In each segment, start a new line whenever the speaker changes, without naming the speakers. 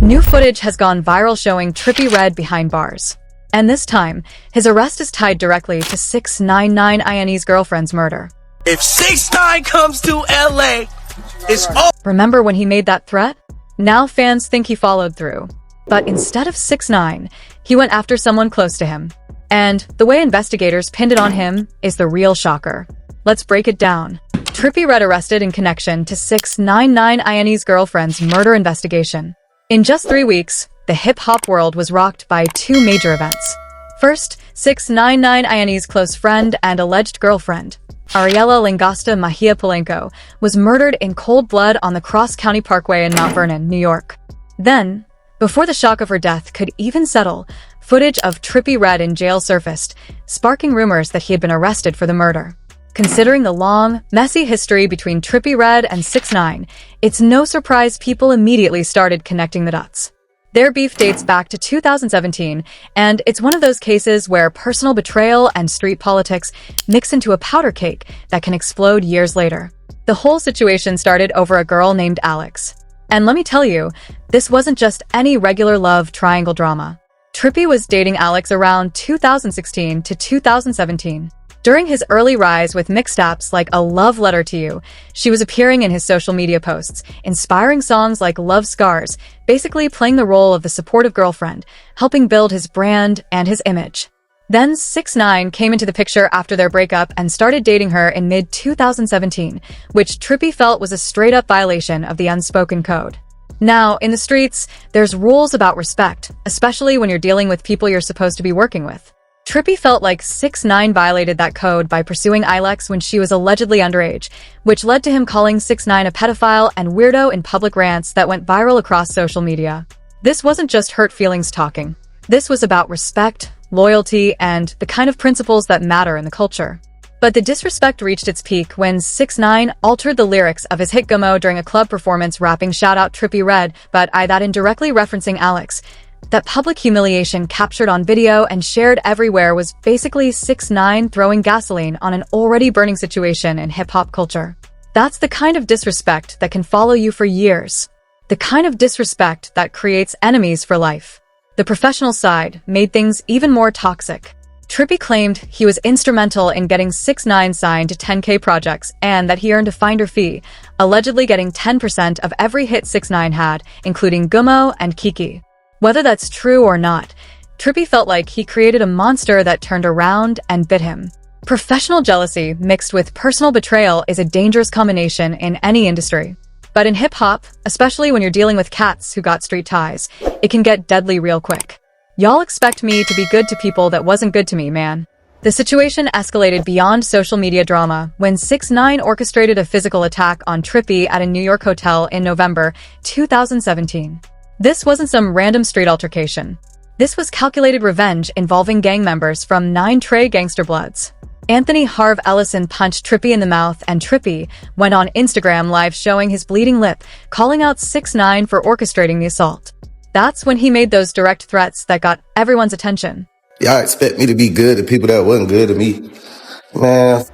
New footage has gone viral showing Trippie Redd behind bars. And this time, his arrest is tied directly to 6ix9ine's girlfriend's murder.
If 6ix9ine comes to LA, it's all.
Remember when he made that threat? Now fans think he followed through. But instead of 6ix9ine, he went after someone close to him. And the way investigators pinned it on him is the real shocker. Let's break it down. Trippie Redd arrested in connection to 6ix9ine's girlfriend's murder investigation. In just 3 weeks, the hip-hop world was rocked by two major events. First, 6ix9ine's close friend and alleged girlfriend, Ariela Langosta Mejia Polanco, was murdered in cold blood on the Cross County Parkway in Mount Vernon, New York. Then, before the shock of her death could even settle, footage of Trippie Redd in jail surfaced, sparking rumors that he had been arrested for the murder. Considering the long, messy history between Trippie Redd and 6ix9ine, it's no surprise people immediately started connecting the dots. Their beef dates back to 2017, and it's one of those cases where personal betrayal and street politics mix into a powder cake that can explode years later. The whole situation started over a girl named Alex. And let me tell you, this wasn't just any regular love triangle drama. Trippie was dating Alex around 2016 to 2017. During his early rise with mixed apps like A Love Letter to You, she was appearing in his social media posts, inspiring songs like Love Scars, basically playing the role of the supportive girlfriend, helping build his brand and his image. Then 6ix9ine came into the picture after their breakup and started dating her in mid-2017, which Trippie felt was a straight-up violation of the unspoken code. Now, in the streets, there's rules about respect, especially when you're dealing with people you're supposed to be working with. Trippie felt like 6ix9ine violated that code by pursuing Alex when she was allegedly underage, which led to him calling 6ix9ine a pedophile and weirdo in public rants that went viral across social media. This wasn't just hurt feelings talking. This was about respect, loyalty, and the kind of principles that matter in the culture. But the disrespect reached its peak when 6ix9ine altered the lyrics of his hit Gummo during a club performance rapping "Shout out Trippie Redd," but I that indirectly referencing Alex. That public humiliation captured on video and shared everywhere was basically 6ix9ine throwing gasoline on an already burning situation in hip-hop culture. That's the kind of disrespect that can follow you for years. The kind of disrespect that creates enemies for life. The professional side made things even more toxic. Trippie claimed he was instrumental in getting 6ix9ine signed to 10K projects and that he earned a finder fee, allegedly getting 10% of every hit 6ix9ine had, including Gummo and Kiki. Whether that's true or not, Trippie felt like he created a monster that turned around and bit him. Professional jealousy mixed with personal betrayal is a dangerous combination in any industry. But in hip-hop, especially when you're dealing with cats who got street ties, it can get deadly real quick. Y'all expect me to be good to people that wasn't good to me, man. The situation escalated beyond social media drama when 6ix9ine orchestrated a physical attack on Trippie at a New York hotel in November 2017. This wasn't some random street altercation. This was calculated revenge involving gang members from 9 Trey Gangster Bloods. Anthony Harv Ellison punched Trippie in the mouth, and Trippie went on Instagram Live showing his bleeding lip, calling out 6ix9ine for orchestrating the assault. That's when he made those direct threats that got everyone's attention.
Y'all expect me to be good to people that wasn't good to me. Man.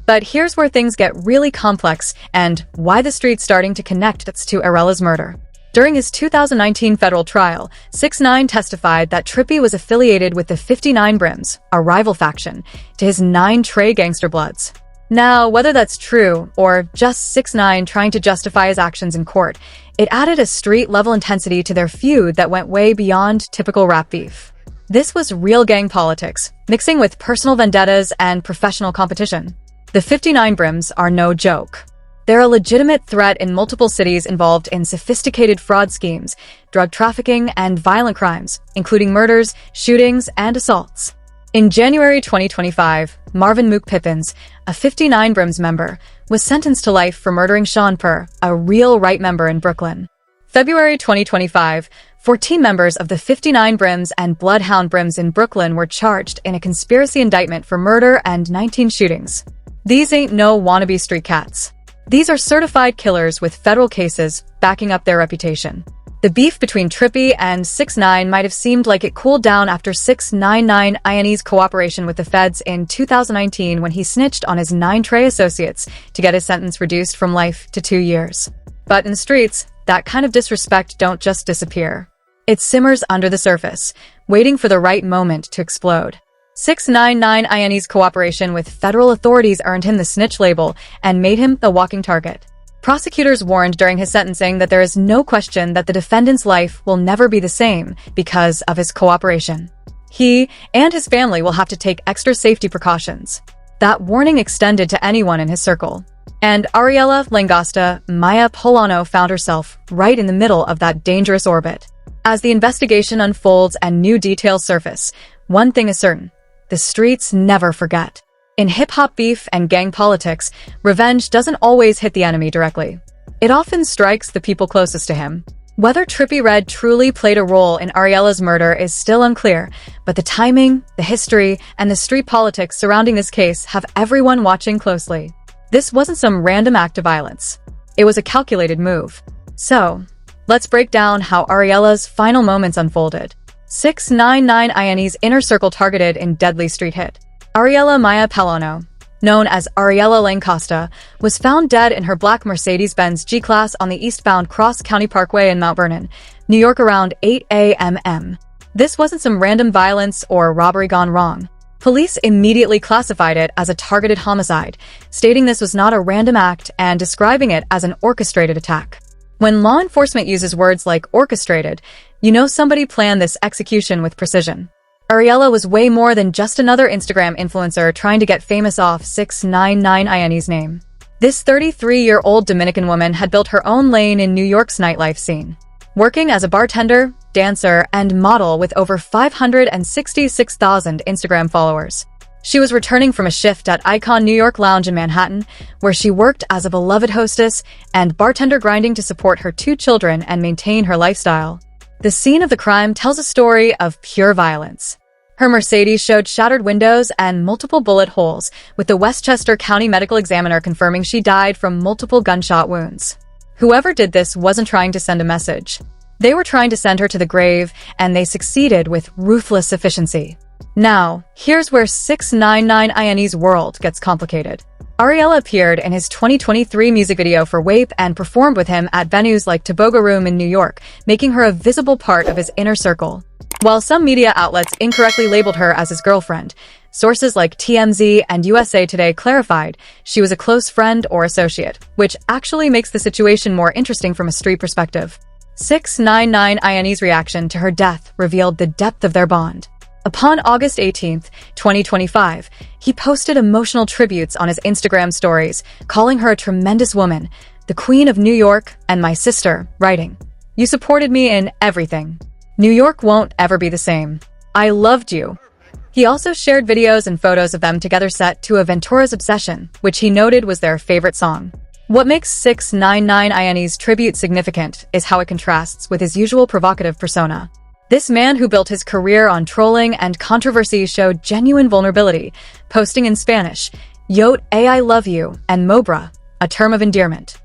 But here's where things get really complex and why the street's starting to connect to Ariela's murder. During his 2019 federal trial, 6ix9ine testified that Trippie was affiliated with the 59 Brims, a rival faction, to his 9 Trey Gangster Bloods. Now, whether that's true or just 6ix9ine trying to justify his actions in court, it added a street-level intensity to their feud that went way beyond typical rap beef. This was real gang politics, mixing with personal vendettas and professional competition. The 59 Brims are no joke. They're a legitimate threat in multiple cities involved in sophisticated fraud schemes, drug trafficking, and violent crimes, including murders, shootings, and assaults. In January 2025, Marvin Mook Pippins, a 59 Brims member, was sentenced to life for murdering Sean Purr, a real right member in Brooklyn. February 2025, 14 members of the 59 Brims and Bloodhound Brims in Brooklyn were charged in a conspiracy indictment for murder and 19 shootings. These ain't no wannabe street cats. These are certified killers with federal cases backing up their reputation. The beef between Trippie and 6ix9ine might have seemed like it cooled down after 6ix9ine's cooperation with the feds in 2019 when he snitched on his 9 Trey associates to get his sentence reduced from life to 2 years. But in the streets, that kind of disrespect don't just disappear. It simmers under the surface, waiting for the right moment to explode. 6ix9ine's cooperation with federal authorities earned him the snitch label and made him a walking target. Prosecutors warned during his sentencing that there is no question that the defendant's life will never be the same because of his cooperation. He and his family will have to take extra safety precautions. That warning extended to anyone in his circle. And Ariela Langosta Maya Polano found herself right in the middle of that dangerous orbit. As the investigation unfolds and new details surface, one thing is certain: the streets never forget. In hip-hop beef and gang politics, revenge doesn't always hit the enemy directly. It often strikes the people closest to him. Whether Trippie Redd truly played a role in Ariela's murder is still unclear, but the timing, the history, and the street politics surrounding this case have everyone watching closely. This wasn't some random act of violence. It was a calculated move. So, let's break down how Ariela's final moments unfolded. 6ix9ine's inner circle targeted in deadly street hit. Ariela Maya Polano, known as Ariela Langosta, was found dead in her black Mercedes-Benz G-Class on the eastbound Cross County Parkway in Mount Vernon, New York around 8 a.m. This wasn't some random violence or robbery gone wrong. Police immediately classified it as a targeted homicide, stating this was not a random act and describing it as an orchestrated attack. When law enforcement uses words like orchestrated, you know somebody planned this execution with precision. Ariela was way more than just another Instagram influencer trying to get famous off 6ix9ine's name. This 33-year-old Dominican woman had built her own lane in New York's nightlife scene, working as a bartender, dancer, and model with over 566,000 Instagram followers. She was returning from a shift at Icon New York Lounge in Manhattan, where she worked as a beloved hostess and bartender, grinding to support her 2 children and maintain her lifestyle. The scene of the crime tells a story of pure violence. Her Mercedes showed shattered windows and multiple bullet holes, with the Westchester County Medical Examiner confirming she died from multiple gunshot wounds. Whoever did this wasn't trying to send a message. They were trying to send her to the grave, and they succeeded with ruthless efficiency. Now, here's where 6ix9ine's world gets complicated. Ariela appeared in his 2023 music video for WAPE and performed with him at venues like Toboga Room in New York, making her a visible part of his inner circle. While some media outlets incorrectly labeled her as his girlfriend, sources like TMZ and USA Today clarified she was a close friend or associate, which actually makes the situation more interesting from a street perspective. 6ix9ine's reaction to her death revealed the depth of their bond. Upon August 18, 2025, he posted emotional tributes on his Instagram stories, calling her a tremendous woman, the Queen of New York, and my sister, writing, "You supported me in everything. New York won't ever be the same. I loved you." He also shared videos and photos of them together set to a Ventura's Obsession, which he noted was their favorite song. What makes 6ix9ine's tribute significant is how it contrasts with his usual provocative persona. This man who built his career on trolling and controversy showed genuine vulnerability, posting in Spanish, "Yote I love you," and Mobra, a term of endearment.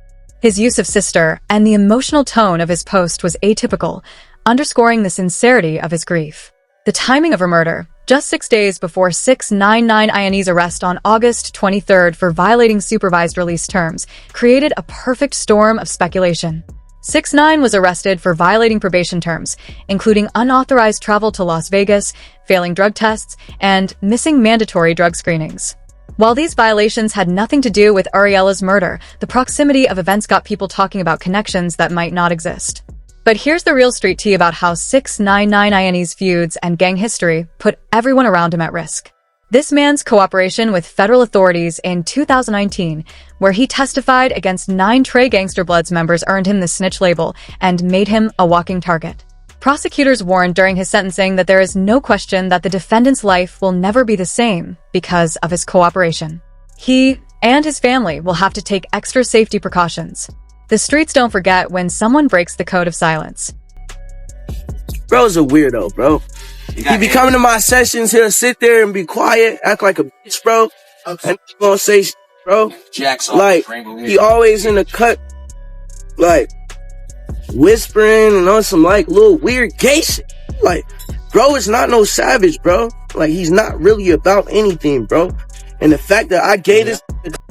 His use of sister and the emotional tone of his post was atypical, underscoring the sincerity of his grief. The timing of her murder, just 6 days before 6ix9ine's arrest on August 23rd for violating supervised release terms, created a perfect storm of speculation. 6ix9ine was arrested for violating probation terms, including unauthorized travel to Las Vegas, failing drug tests, and missing mandatory drug screenings. While these violations had nothing to do with Ariela's murder, the proximity of events got people talking about connections that might not exist. But here's the real street tea about how 6ix9ine's feuds and gang history put everyone around him at risk. This man's cooperation with federal authorities in 2019, where he testified against 9 Trey Gangster Bloods members, earned him the snitch label and made him a walking target. Prosecutors warned during his sentencing that there is no question that the defendant's life will never be the same because of his cooperation. He and his family will have to take extra safety precautions. The streets don't forget when someone breaks the code of silence.
Bro's a weirdo, bro. He be coming to my sessions, he'll sit there and be quiet, act like a bitch, bro. And he gonna say shit, bro. Like, he always in the cut, like, whispering and on some, like, little weird gay shit. Like, bro is not no savage, bro. Like, he's not really about anything, bro. And the fact that I gave this...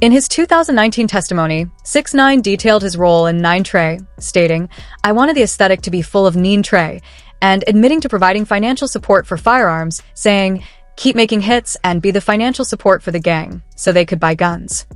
In his 2019 testimony, 6ix9ine detailed his role in 9 Trey, stating, "I wanted the aesthetic to be full of 9 Trey," and admitting to providing financial support for firearms, saying, "Keep making hits and be the financial support for the gang, so they could buy guns."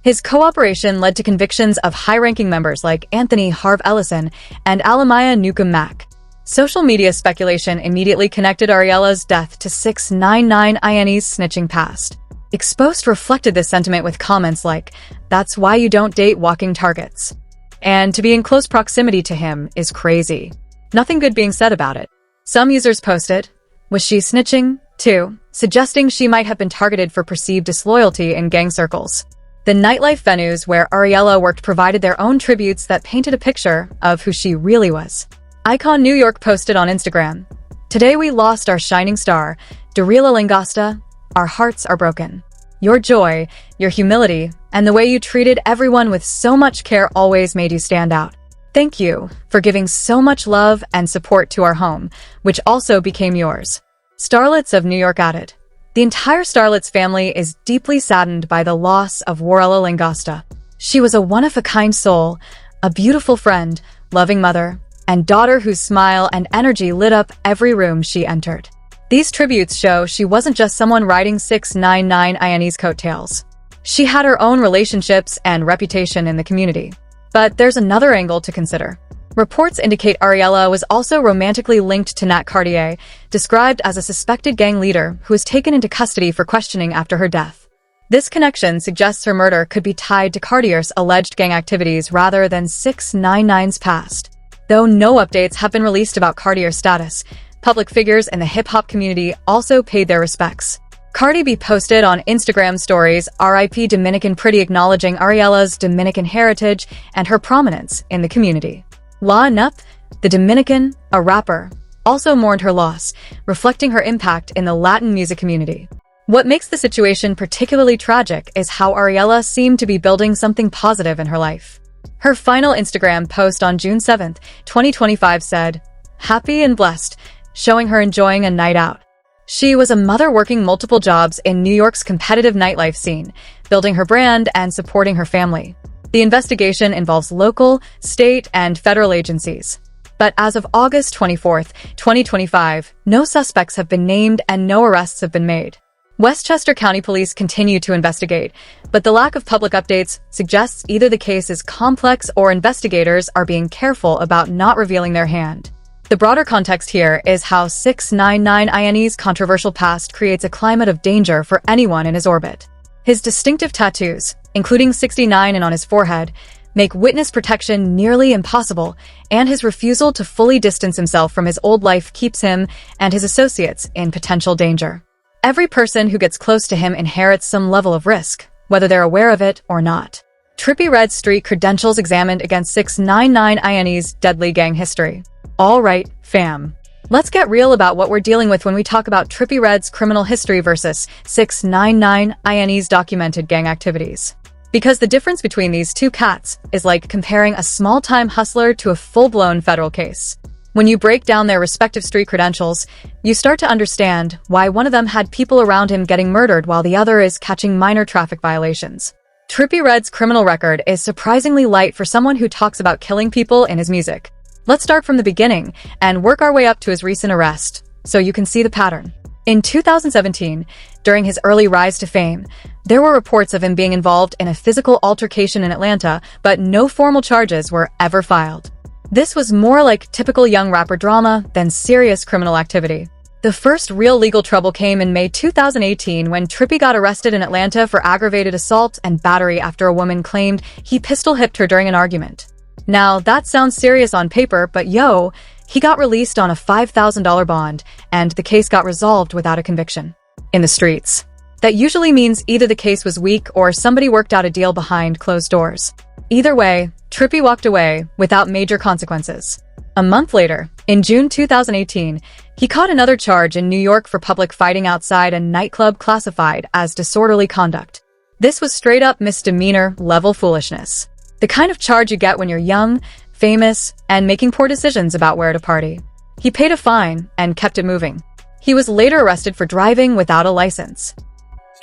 His cooperation led to convictions of high-ranking members like Anthony Harv Ellison and Alamaya Newcomb Mack. Social media speculation immediately connected Ariela's death to 6ix9ine's snitching past. Exposed reflected this sentiment with comments like, "That's why you don't date walking targets." And to be in close proximity to him is crazy. Nothing good being said about it. Some users posted, "Was she snitching, too?" suggesting she might have been targeted for perceived disloyalty in gang circles. The nightlife venues where Ariela worked provided their own tributes that painted a picture of who she really was. Icon New York posted on Instagram, "Today we lost our shining star, Darila Langasta. Our hearts are broken. Your joy, your humility, and the way you treated everyone with so much care always made you stand out. Thank you for giving so much love and support to our home, which also became yours." Starlets of New York added, "The entire Starlets family is deeply saddened by the loss of Darila Langasta. She was a one-of-a-kind soul, a beautiful friend, loving mother, and daughter whose smile and energy lit up every room she entered." These tributes show she wasn't just someone riding 6ix9ine's coattails. She had her own relationships and reputation in the community. But there's another angle to consider. Reports indicate Ariela was also romantically linked to Nat Cartier, described as a suspected gang leader who was taken into custody for questioning after her death. This connection suggests her murder could be tied to Cartier's alleged gang activities rather than 6ix9ine's past. Though no updates have been released about Cartier's status, public figures in the hip-hop community also paid their respects. Cardi B posted on Instagram stories RIP Dominican Pretty, acknowledging Ariela's Dominican heritage and her prominence in the community. La Nup, the Dominican, a rapper, also mourned her loss, reflecting her impact in the Latin music community. What makes the situation particularly tragic is how Ariela seemed to be building something positive in her life. Her final Instagram post on June 7, 2025 said, "Happy and blessed," showing her enjoying a night out. She was a mother working multiple jobs in New York's competitive nightlife scene, building her brand and supporting her family. The investigation involves local, state, and federal agencies. But as of August 24, 2025, no suspects have been named and no arrests have been made. Westchester County Police continue to investigate, but the lack of public updates suggests either the case is complex or investigators are being careful about not revealing their hand. The broader context here is how 6ix9ine's controversial past creates a climate of danger for anyone in his orbit. His distinctive tattoos, including 6ix9ine on his forehead, make witness protection nearly impossible, and his refusal to fully distance himself from his old life keeps him and his associates in potential danger. Every person who gets close to him inherits some level of risk, whether they're aware of it or not. Trippie Red Street credentials examined against 6ix9ine's deadly gang history. All right, fam. Let's get real about what we're dealing with when we talk about Trippie Red's criminal history versus 6ix9ine's documented gang activities. Because the difference between these two cats is like comparing a small-time hustler to a full-blown federal case. When you break down their respective street credentials, you start to understand why one of them had people around him getting murdered while the other is catching minor traffic violations. Trippie Red's criminal record is surprisingly light for someone who talks about killing people in his music. Let's start from the beginning and work our way up to his recent arrest, so you can see the pattern. In 2017, during his early rise to fame, there were reports of him being involved in a physical altercation in Atlanta, but no formal charges were ever filed. This was more like typical young rapper drama than serious criminal activity. The first real legal trouble came in May 2018 when Trippie got arrested in Atlanta for aggravated assault and battery after a woman claimed he pistol-whipped her during an argument. Now, that sounds serious on paper, but he got released on a $5,000 bond, and the case got resolved without a conviction. In the streets. That usually means either the case was weak or somebody worked out a deal behind closed doors. Either way, Trippie walked away without major consequences. A month later, in June 2018, he caught another charge in New York for public fighting outside a nightclub classified as disorderly conduct. This was straight-up misdemeanor-level foolishness. The kind of charge you get when you're young, famous, and making poor decisions about where to party. He paid a fine and kept it moving. He was later arrested for driving without a license.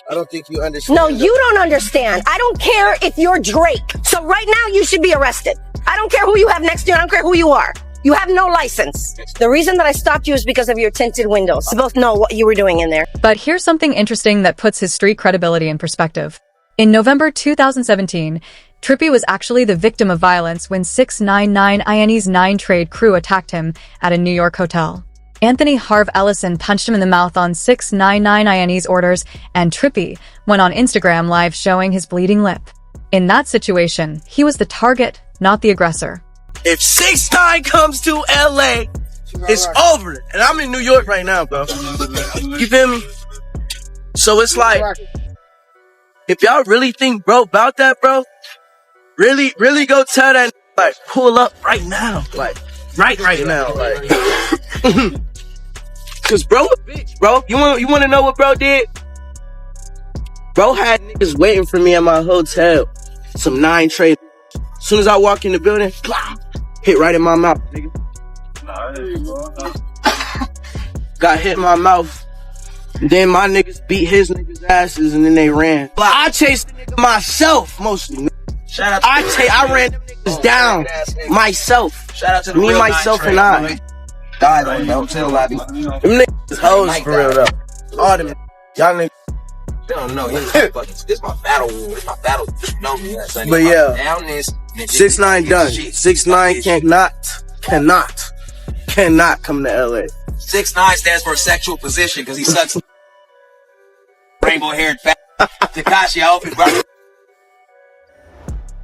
I don't think you understand.
No, you don't understand. I don't care if you're Drake. So right now you should be arrested. I don't care who you have next to you. I don't care who you are. You have no license. The reason that I stopped you is because of your tinted windows. We both know what you were doing in there.
But here's something interesting that puts his street credibility in perspective. In November 2017, Trippie was actually the victim of violence when 6ix9ine's 9 Trade crew attacked him at a New York hotel. Anthony Harv Ellison punched him in the mouth on 6ix9ine's orders, and Trippie went on Instagram Live showing his bleeding lip. In that situation, he was the target, not the aggressor.
If 6ix9ine comes to LA, it's over. And I'm in New York right now, bro. You feel me? So it's like, if y'all really think, bro, about that, bro, really go tell that, like, pull up right now. Like, right now. Like, cause bro a bitch, bro. You want to know what bro did? Bro had niggas waiting for me at my hotel. Some 9 Trade. As soon as I walk in the building, hit right in my mouth, nigga. Got hit in my mouth. Then my niggas beat his niggas' asses and then they ran. But I chased the nigga myself, mostly. Shout out to I ran them niggas down myself. Shout out to the me, myself, and I. Died on the hotel lobby. Them niggas hoes for real though. All them y'all niggas. They don't know. This my battle. This my battle. No, but yeah, 6ix9ine done. 6ix9ine cannot come to LA.
6ix9ine stands for sexual position because he sucks. Rainbow haired fat Takashi outfit, bro.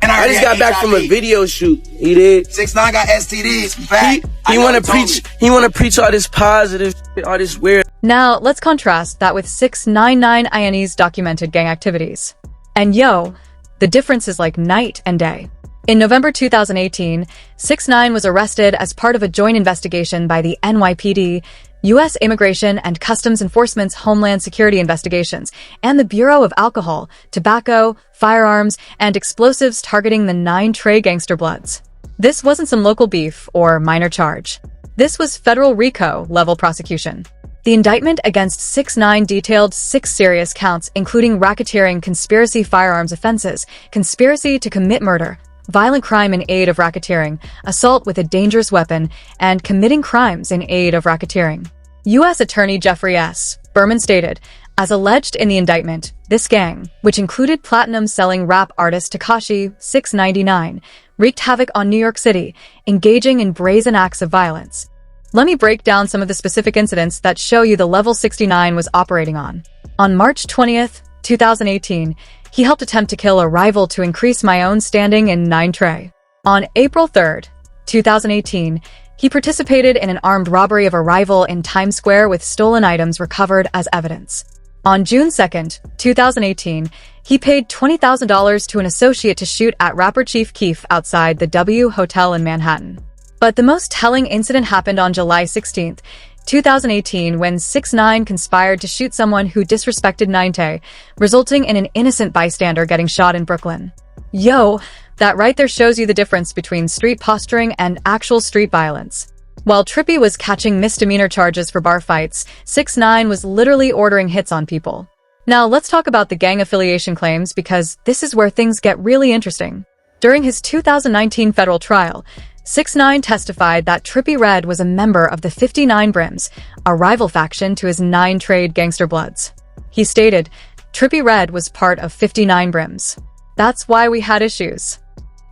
And
I just got back from a video shoot. He did.
6ix9ine got STDs. Fact.
He wanna preach. He wanna preach all this positive, all this weird.
Now, let's contrast that with 6ix9ine's documented gang activities. And yo, the difference is like night and day. In November 2018, 6ix9ine was arrested as part of a joint investigation by the NYPD, U.S. Immigration and Customs Enforcement's Homeland Security Investigations, and the Bureau of Alcohol, Tobacco, Firearms, and Explosives targeting the 9 Trade gangster bloods. This wasn't some local beef or minor charge. This was federal RICO-level prosecution. The indictment against 6ix9ine detailed 6 serious counts, including racketeering, conspiracy firearms offenses, conspiracy to commit murder, violent crime in aid of racketeering, assault with a dangerous weapon, and committing crimes in aid of racketeering. U.S. Attorney Jeffrey S. Berman stated, as alleged in the indictment, this gang, which included platinum-selling rap artist Tekashi 6ix9ine, wreaked havoc on New York City, engaging in brazen acts of violence. Let me break down some of the specific incidents that show you the level 6ix9ine was operating on. On March 20th, 2018, he helped attempt to kill a rival to increase my own standing in 9 Trey. On April 3rd, 2018, he participated in an armed robbery of a rival in Times Square with stolen items recovered as evidence. On June 2nd, 2018, he paid $20,000 to an associate to shoot at rapper Chief Keef outside the W Hotel in Manhattan. But the most telling incident happened on July 16th, 2018, when 6ix9ine conspired to shoot someone who disrespected 9Tay, resulting in an innocent bystander getting shot in Brooklyn. Yo, that right there shows you the difference between street posturing and actual street violence. While Trippie was catching misdemeanor charges for bar fights, 6ix9ine was literally ordering hits on people. Now let's talk about the gang affiliation claims, because this is where things get really interesting. During his 2019 federal trial, 6ix9ine testified that Trippie Redd was a member of the 59 Brims, a rival faction to his 9 Trade gangster bloods. He stated, Trippie Redd was part of 59 Brims. That's why we had issues.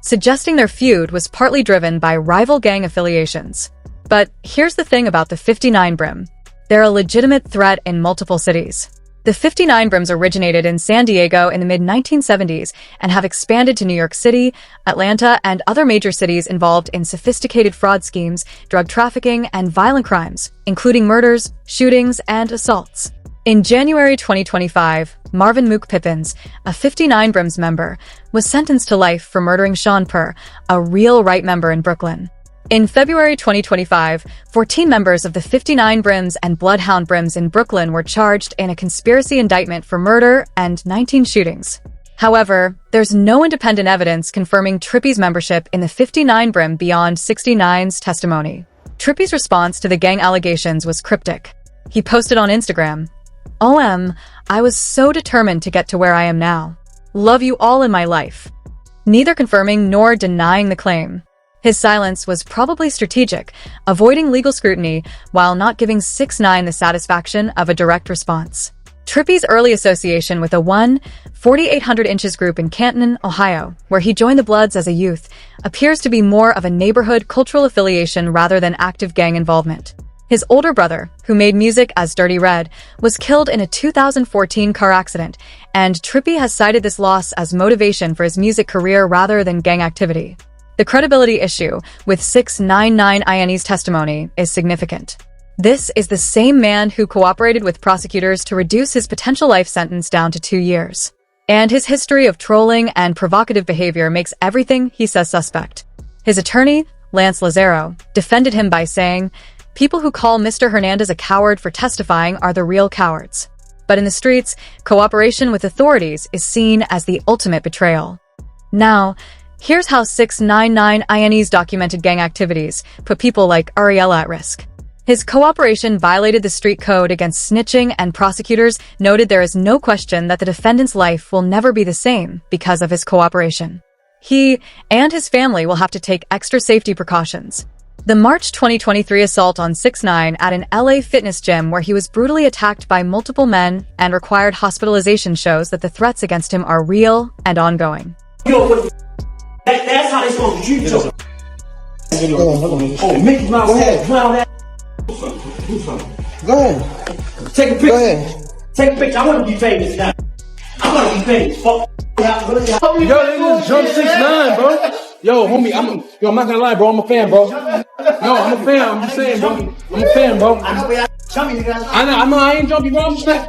Suggesting their feud was partly driven by rival gang affiliations. But here's the thing about the 59 Brim. They're a legitimate threat in multiple cities. The 59 Brims originated in San Diego in the mid-1970s and have expanded to New York City, Atlanta, and other major cities involved in sophisticated fraud schemes, drug trafficking, and violent crimes, including murders, shootings, and assaults. In January 2025, Marvin Mook Pippins, a 59 Brims member, was sentenced to life for murdering Sean Purr, a real right member in Brooklyn. In February 2025, 14 members of the 59 Brims and Bloodhound Brims in Brooklyn were charged in a conspiracy indictment for murder and 19 shootings. However, there's no independent evidence confirming Trippie's membership in the 59 Brim beyond 6ix9ine's testimony. Trippie's response to the gang allegations was cryptic. He posted on Instagram, OM, I was so determined to get to where I am now. Love you all in my life. Neither confirming nor denying the claim. His silence was probably strategic, avoiding legal scrutiny while not giving 6ix9ine the satisfaction of a direct response. Trippie's early association with a 4,800 inches group in Canton, Ohio, where he joined the Bloods as a youth, appears to be more of a neighborhood cultural affiliation rather than active gang involvement. His older brother, who made music as Dirty Red, was killed in a 2014 car accident, and Trippie has cited this loss as motivation for his music career rather than gang activity. The credibility issue with 6ix9ine's testimony is significant. This is the same man who cooperated with prosecutors to reduce his potential life sentence down to 2 years. And his history of trolling and provocative behavior makes everything he says suspect. His attorney, Lance Lazaro, defended him by saying, "People who call Mr. Hernandez a coward for testifying are the real cowards." But in the streets, cooperation with authorities is seen as the ultimate betrayal. Now, here's how 6ix9ine's documented gang activities put people like Ariella at risk. His cooperation violated the street code against snitching, and prosecutors noted there is no question that the defendant's life will never be the same because of his cooperation. He and his family will have to take extra safety precautions. The March 2023 assault on 6ix9ine at an LA fitness gym where he was brutally attacked by multiple men and required hospitalization shows that the threats against him are real and ongoing.
That's how they supposed to treat you. Oh, Mickey Mouse had clown that.
Go ahead.
Take a picture.
Go ahead.
Take a picture. I want to be famous now. I want to be famous. Fuck.
Yo, they just jumped 6ix9ine, bro. Yo, homie, I'm not gonna lie, bro. I'm a fan, bro. No, I'm a fan. I'm just saying, bro. I'm a fan, bro. I know, I ain't jumping, bro. I'm just saying.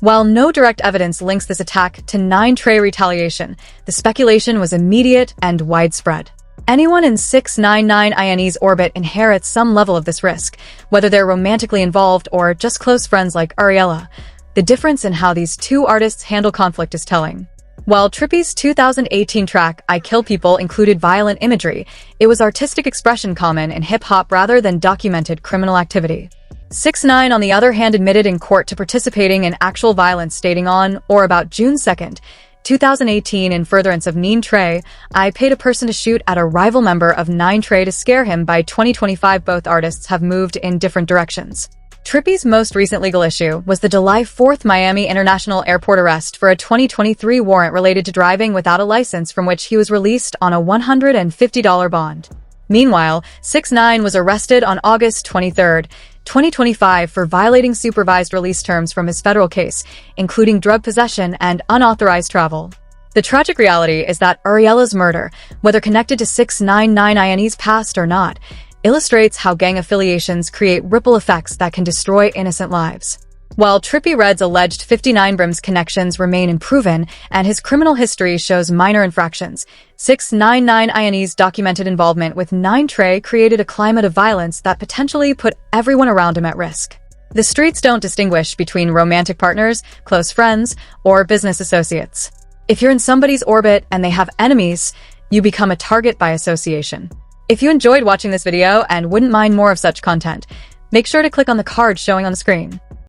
While no direct evidence links this attack to 9 Trey retaliation, the speculation was immediate and widespread. Anyone in 6ix9ine's orbit inherits some level of this risk, whether they're romantically involved or just close friends like Ariella. The difference in how these two artists handle conflict is telling. While Trippie's 2018 track, I Kill People, included violent imagery, it was artistic expression common in hip-hop rather than documented criminal activity. 6ix9ine, on the other hand, admitted in court to participating in actual violence, stating on or about June 2nd, 2018, in furtherance of 9 Trey, I paid a person to shoot at a rival member of 9 Trey to scare him. By 2025, both artists have moved in different directions. Trippie's most recent legal issue was the July 4th Miami International Airport arrest for a 2023 warrant related to driving without a license, from which he was released on a $150 bond. Meanwhile, 6ix9ine was arrested on August 23, 2025 for violating supervised release terms from his federal case, including drug possession and unauthorized travel. The tragic reality is that Ariella's murder, whether connected to 6ix9ine's past or not, illustrates how gang affiliations create ripple effects that can destroy innocent lives. While Trippie Red's alleged 59 Brims connections remain unproven and his criminal history shows minor infractions, 6ix9ine's documented involvement with 9 Trey created a climate of violence that potentially put everyone around him at risk. The streets don't distinguish between romantic partners, close friends, or business associates. If you're in somebody's orbit and they have enemies, you become a target by association. If you enjoyed watching this video and wouldn't mind more of such content, make sure to click on the card showing on the screen.